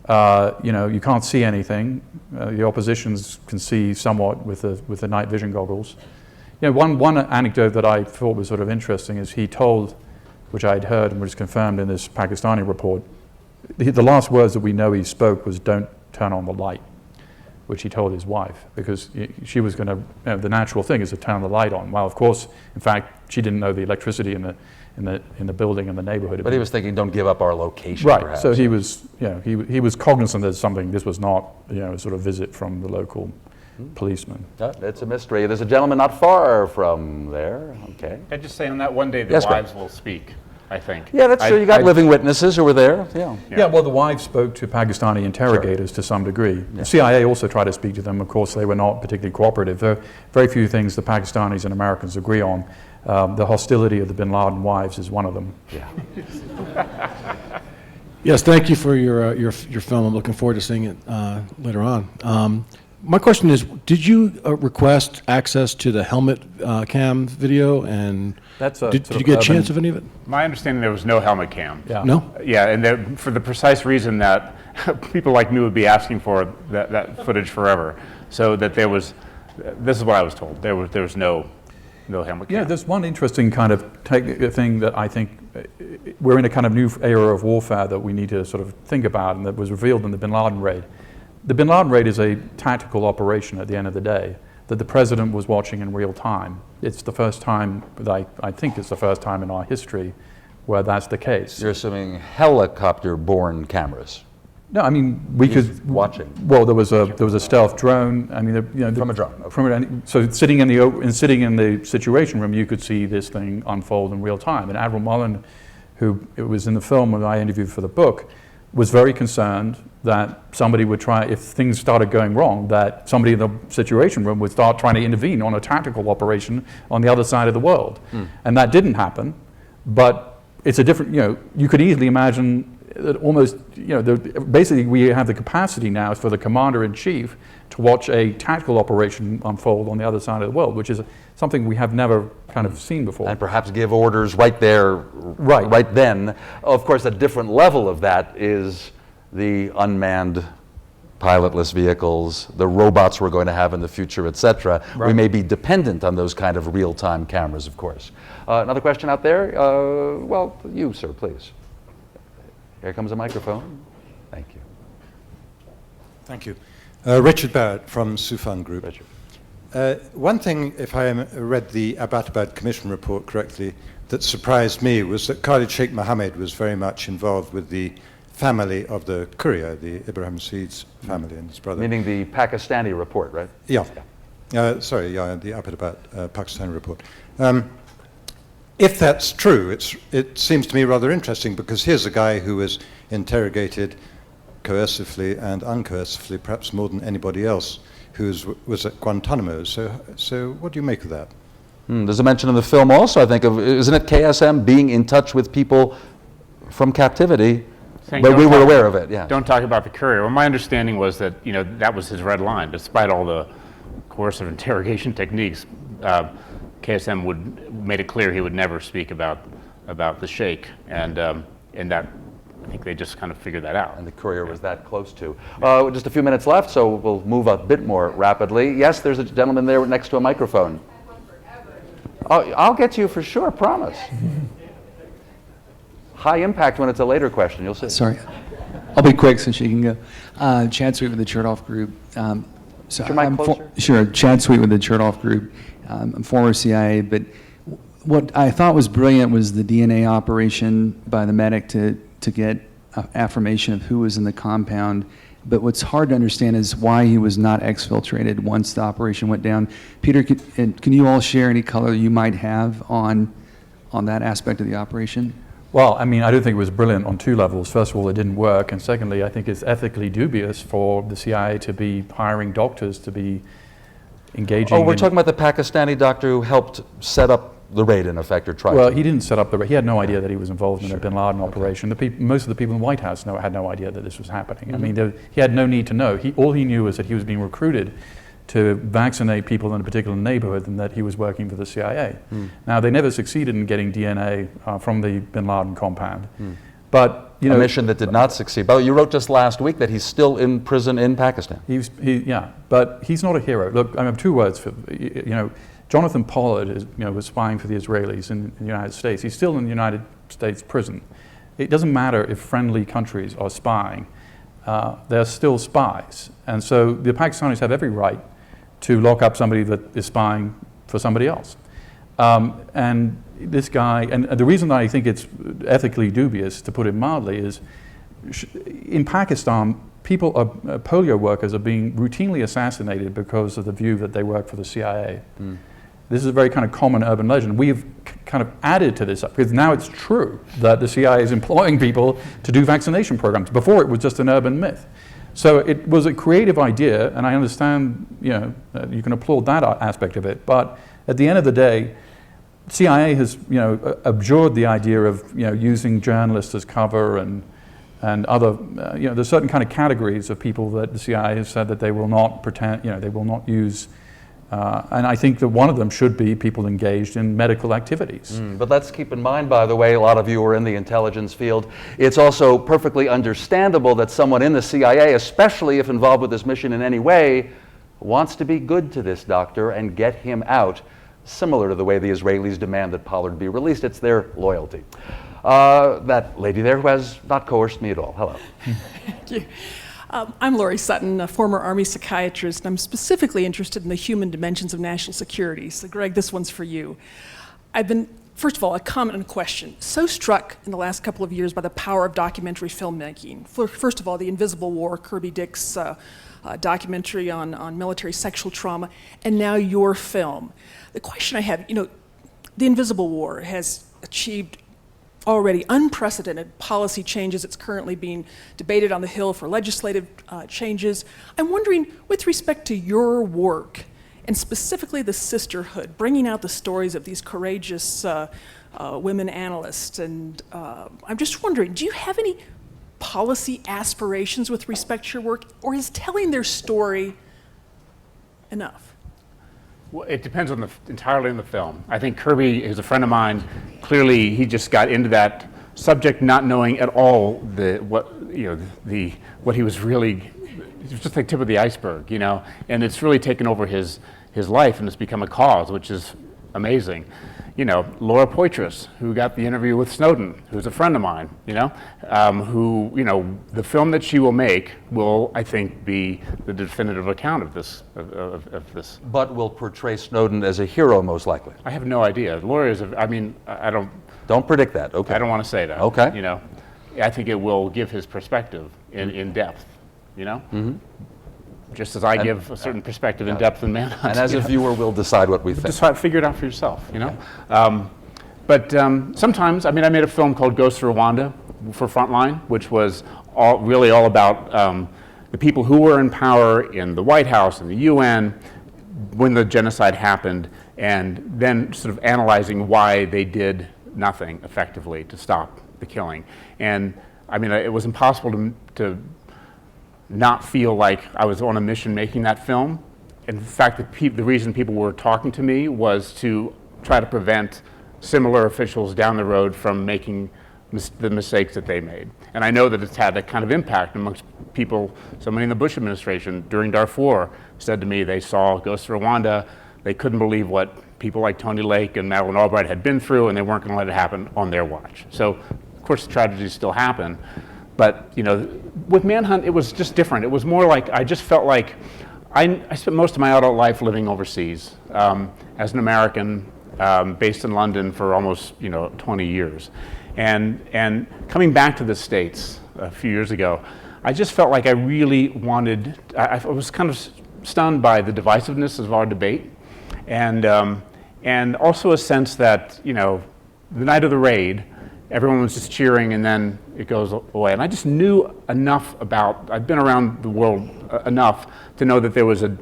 You can't see anything. The oppositions can see somewhat with the night vision goggles. One anecdote that I thought was sort of interesting is he told, which I'd heard and was confirmed in this Pakistani report, the last words that we know he spoke was "Don't turn on the light," which he told his wife, because she was going to, the natural thing is to turn the light on. Well, of course, in fact, she didn't know the electricity in the building and the neighborhood. But he was thinking, don't give up our location, right, perhaps. So he was, he was cognizant that this was not, a sort of visit from the local policeman. It's a mystery. There's a gentleman not far from there. Okay. I'd just say on that one day, the wives will speak, I think. Yeah, that's true. You got living witnesses who were there. Yeah, well, the wives spoke to Pakistani interrogators to some degree. Yeah. The CIA also tried to speak to them. Of course, they were not particularly cooperative. There are very few things the Pakistanis and Americans agree on. The hostility of the Bin Laden wives is one of them. Yeah. Yes, thank you for your film. I'm looking forward to seeing it later on. My question is, did you request access to the helmet cam video, and did you get a chance of any of it? My understanding, there was no helmet cam. Yeah. No? Yeah, and for the precise reason that people like me would be asking for that footage forever, so that this is what I was told, there was no helmet cam. Yeah, there's one interesting kind of thing that I think we're in a kind of new era of warfare that we need to sort of think about, and that was revealed in the Bin Laden raid. The Bin Laden raid is a tactical operation at the end of the day that the president was watching in real time. It's the first time, I think it's the first time in our history where that's the case. You're assuming helicopter-borne cameras. No, I mean, we could... watching. Well, there was a stealth drone. I mean, from a drone. Okay. So sitting in the Situation Room, you could see this thing unfold in real time. And Admiral Mullen, who was in the film when I interviewed for the book, was very concerned that somebody would try, if things started going wrong, that somebody in the Situation Room would start trying to intervene on a tactical operation on the other side of the world. And that didn't happen, but it's a different, you could easily imagine that almost, basically we have the capacity now for the commander-in-chief to watch a tactical operation unfold on the other side of the world, which is something we have never kind of seen before. And perhaps give orders right there, right then. Of course, a different level of that is the unmanned pilotless vehicles, the robots we're going to have in the future, etc. Right. We may be dependent on those kind of real-time cameras, of course. Another question out there? Well, you, sir, please. Here comes a microphone. Thank you. Thank you. Richard Barrett from Sufan Group. Richard. One thing, if I read the Abbottabad Commission report correctly, that surprised me was that Khalid Sheikh Mohammed was very much involved with the family of the courier, the Ibrahim Said's family and his brother. Meaning the Pakistani report, right? Yeah. The Abbottabad Pakistani report. If that's true, it seems to me rather interesting, because here's a guy who was interrogated coercively and uncoercively, perhaps more than anybody else, who was at Guantanamo. So what do you make of that? There's a mention in the film also, I think, of, isn't it KSM being in touch with people from captivity, but we were aware of it, yeah. Don't talk about the courier. Well, my understanding was that, that was his red line, despite all the coercive interrogation techniques. KSM made it clear he would never speak about the Sheikh, and that I think they just kind of figured that out. And the courier was that close to. Just a few minutes left, so we'll move a bit more rapidly. Yes, there's a gentleman there next to a microphone. Oh, I'll get to you for sure, promise. high impact when it's a later question. You'll see. Sorry. I'll be quick so she can go. Chad Sweet with the Chertoff Group. So Your mic closer? Sure, Chad Sweet with the Chertoff Group. I'm former CIA, but what I thought was brilliant was the DNA operation by the medic to get affirmation of who was in the compound. But what's hard to understand is why he was not exfiltrated once the operation went down. Peter, can you all share any color you might have on that aspect of the operation? Well, I mean, I don't think it was brilliant on two levels. First of all, it didn't work, and secondly, I think it's ethically dubious for the CIA to be hiring doctors to be engaging. Oh, we're talking about the Pakistani doctor who helped set up the raid, in effect, or tried. Well, he didn't set up the raid. He had no idea that he was involved in the Bin Laden operation. Most of the people in the White House had no idea that this was happening. I mean, he had no need to know. All he knew was that he was being recruited to vaccinate people in a particular neighborhood and that he was working for the CIA. Now, they never succeeded in getting DNA from the Bin Laden compound. But, you know, a mission that did not succeed. But you wrote just last week that he's still in prison in Pakistan. Yeah, but he's not a hero. Look, I have two words for, you know, Jonathan Pollard was spying for the Israelis in the United States. He's still in the United States prison. It doesn't matter if friendly countries are spying. They're still spies. And so the Pakistanis have every right to lock up somebody that is spying for somebody else. And this guy, and the reason that I think it's ethically dubious, to put it mildly, is in Pakistan, polio workers are being routinely assassinated because of the view that they work for the CIA. This is a very kind of common urban legend. We've kind of added to this, because now it's true that the CIA is employing people to do vaccination programs. Before, it was just an urban myth. So it was a creative idea, and I understand, you can applaud that aspect of it. But at the end of the day, CIA has, abjured the idea of, using journalists as cover and other, there's certain kind of categories of people that the CIA has said that they will not pretend, they will not use. And I think that one of them should be people engaged in medical activities. But let's keep in mind, by the way, a lot of you are in the intelligence field. It's also perfectly understandable that someone in the CIA, especially if involved with this mission in any way, wants to be good to this doctor and get him out, similar to the way the Israelis demand that Pollard be released. It's their loyalty. That lady there who has not coerced me at all. Hello. Thank you. I'm Lori Sutton, a former Army psychiatrist, and I'm specifically interested in the human dimensions of national security. So, Greg, this one's for you. I've been, first of all, a comment and a question. So struck in the last couple of years by the power of documentary filmmaking. First of all, The Invisible War, Kirby Dick's documentary on military sexual trauma, and now your film. The question I have, The Invisible War has achieved already unprecedented policy changes. It's currently being debated on the Hill for legislative changes. I'm wondering, with respect to your work, and specifically the sisterhood, bringing out the stories of these courageous women analysts, and I'm just wondering, do you have any policy aspirations with respect to your work, or is telling their story enough? Well, it depends on entirely on the film. I think Kirby is a friend of mine. Clearly, he just got into that subject not knowing at all what he was really. It was just like tip of the iceberg, and it's really taken over his life, and it's become a cause, which is amazing. Laura Poitras, who got the interview with Snowden, who's a friend of mine, who, the film that she will make will, I think, be the definitive account of this. Of this. But will portray Snowden as a hero, most likely. I have no idea. Laura is, I don't. Don't predict that, okay. I don't want to say that. Okay. I think it will give his perspective in depth, Just as I give a certain perspective in depth in Manhunt. And as a viewer, we'll decide what we think. Figure it out for yourself, But sometimes, I made a film called Ghosts of Rwanda for Frontline, which was really all about the people who were in power in the White House and the UN when the genocide happened, and then sort of analyzing why they did nothing effectively to stop the killing. And it was impossible to not feel like I was on a mission making that film. In fact, the reason people were talking to me was to try to prevent similar officials down the road from making the mistakes that they made. And I know that it's had that kind of impact amongst people. Somebody in the Bush administration during Darfur said to me they saw Ghosts of Rwanda, they couldn't believe what people like Tony Lake and Madeleine Albright had been through, and they weren't going to let it happen on their watch. So of course, tragedies still happen. But, you know, with Manhunt, it was just different. It was more like, I just felt like, I spent most of my adult life living overseas as an American, based in London for almost, 20 years. And coming back to the States a few years ago, I just felt like I really wanted, I was kind of stunned by the divisiveness of our debate, and also a sense that, the night of the raid, everyone was just cheering and then it goes away. And I just knew enough I'd been around the world enough to know that there was a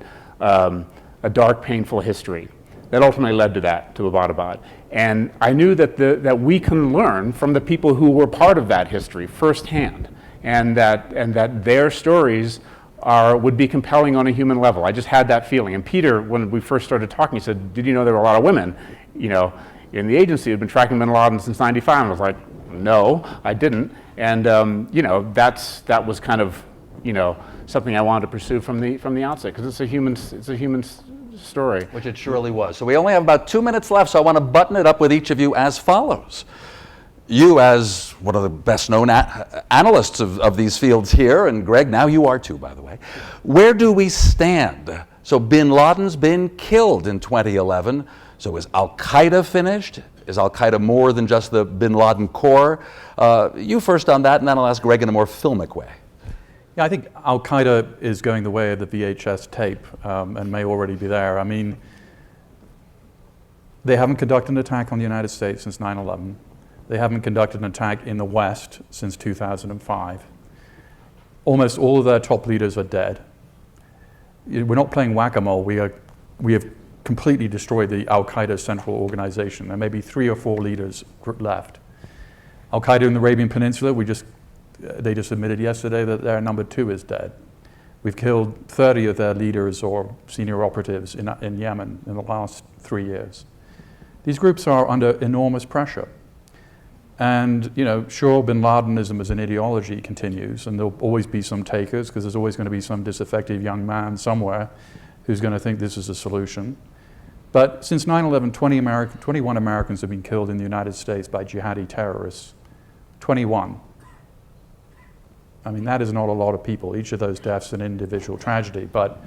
dark, painful history that ultimately led to Abbottabad. And I knew that we can learn from the people who were part of that history firsthand, and that their stories would be compelling on a human level. I just had that feeling. And Peter, when we first started talking, he said, "Did you know there were a lot of women, in the agency who'd been tracking Bin Laden since '95?" And I was like, "No, I didn't." And that was kind of something I wanted to pursue from the outset, because it's a human story. Which it surely was. So we only have about 2 minutes left, so I want to button it up with each of you as follows. You, as one of the best-known analysts of these fields here, and Greg, now you are too, by the way. Where do we stand? So Bin Laden's been killed in 2011. So is Al-Qaeda finished? Is Al-Qaeda more than just the Bin Laden core? You first on that, and then I'll ask Greg in a more filmic way. Yeah, I think Al-Qaeda is going the way of the VHS tape, and may already be there. I mean, they haven't conducted an attack on the United States since 9/11. They haven't conducted an attack in the West since 2005. Almost all of their top leaders are dead. We're not playing whack-a-mole. We have completely destroyed the Al-Qaeda central organization. There may be 3 or 4 leaders left. Al-Qaeda in the Arabian Peninsula, they just admitted yesterday that their number 2 is dead. We've killed 30 of their leaders or senior operatives in Yemen in the last 3 years. These groups are under enormous pressure. And, sure, Bin Ladenism as an ideology continues, and there'll always be some takers, because there's always going to be some disaffected young man somewhere who's going to think this is a solution. But since 9/11, 21 Americans have been killed in the United States by jihadi terrorists. 21. I mean, that is not a lot of people. Each of those deaths is an individual tragedy. But,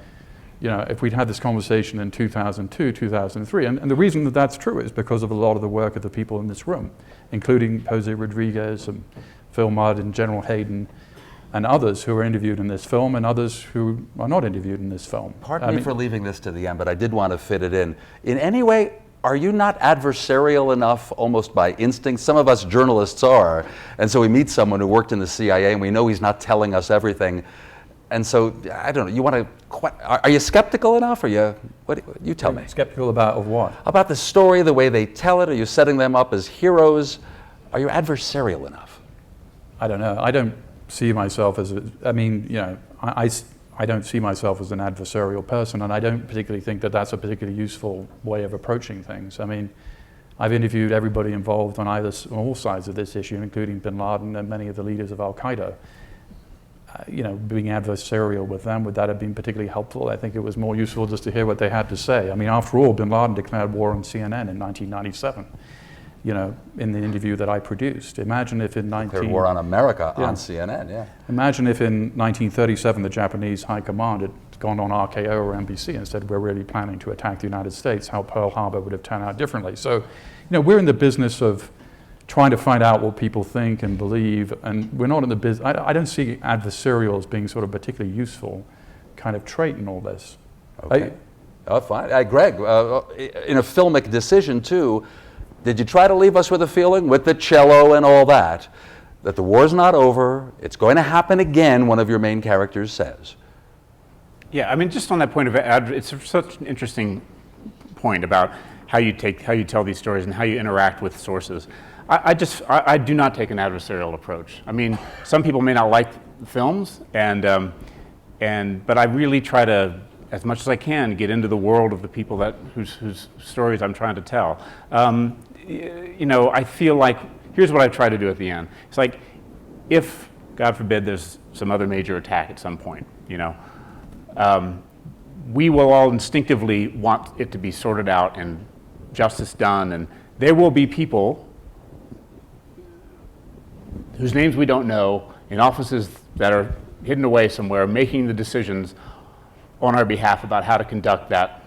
if we'd had this conversation in 2002, 2003, and the reason that that's true is because of a lot of the work of the people in this room, including Jose Rodriguez and Phil Mudd and General Hayden, and others who are interviewed in this film, and others who are not interviewed in this film. Pardon me for leaving this to the end, but I did want to fit it in. In any way, are you not adversarial enough, almost by instinct? Some of us journalists are, and so we meet someone who worked in the CIA, and we know he's not telling us everything. And so, I don't know, are you skeptical enough, or you tell me. Skeptical of what? About the story, the way they tell it. Are you setting them up as heroes? Are you adversarial enough? I don't know. I don't see myself as, I don't see myself as an adversarial person, and I don't particularly think that that's a particularly useful way of approaching things. I mean, I've interviewed everybody involved on all sides of this issue, including Bin Laden and many of the leaders of Al-Qaeda. Being adversarial with them, would that have been particularly helpful? I think it was more useful just to hear what they had to say. I mean, after all, Bin Laden declared war on CNN in 1997, in the interview that I produced. Imagine if in Declared war on America on CNN, yeah. Imagine if in 1937 the Japanese High Command had gone on RKO or NBC and said, we're really planning to attack the United States, how Pearl Harbor would have turned out differently. So, we're in the business of trying to find out what people think and believe, and we're not in the business. I don't see adversarial as being sort of particularly useful kind of trait in all this. Okay. Fine. Greg, in a filmic decision too, did you try to leave us with a feeling, with the cello and all that the war's not over, it's going to happen again, one of your main characters says? Yeah, I mean, just on that point of it's such an interesting point about how you tell these stories and how you interact with sources. I do not take an adversarial approach. I mean, some people may not like films, but I really try to, as much as I can, get into the world of the people whose stories I'm trying to tell. I feel like, here's what I try to do at the end. It's like, if, God forbid, there's some other major attack at some point, we will all instinctively want it to be sorted out and justice done, and there will be people whose names we don't know, in offices that are hidden away somewhere, making the decisions on our behalf about how to conduct that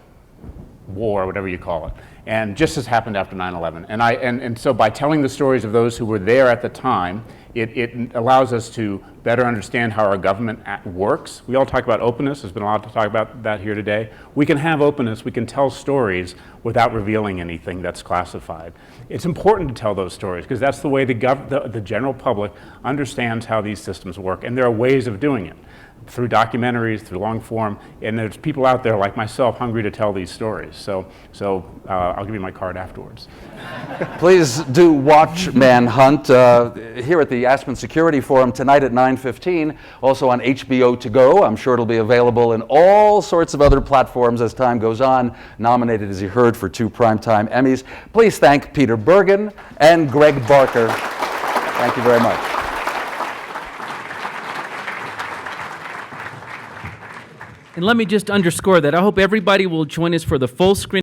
war, whatever you call it. And just as happened after 9/11. And so by telling the stories of those who were there at the time, it allows us to better understand how our government works. We all talk about openness. There's been a lot to talk about that here today. We can have openness. We can tell stories without revealing anything that's classified. It's important to tell those stories because that's the way the general public understands how these systems work. And there are ways of doing it, through documentaries, through long form, and there's people out there like myself hungry to tell these stories. So I'll give you my card afterwards. Please do watch Manhunt here at the Aspen Security Forum tonight at 9:15, also on HBO To Go. I'm sure it'll be available in all sorts of other platforms as time goes on, nominated, as you heard, for 2 Primetime Emmys. Please thank Peter Bergen and Greg Barker. Thank you very much. And let me just underscore that I hope everybody will join us for the full screen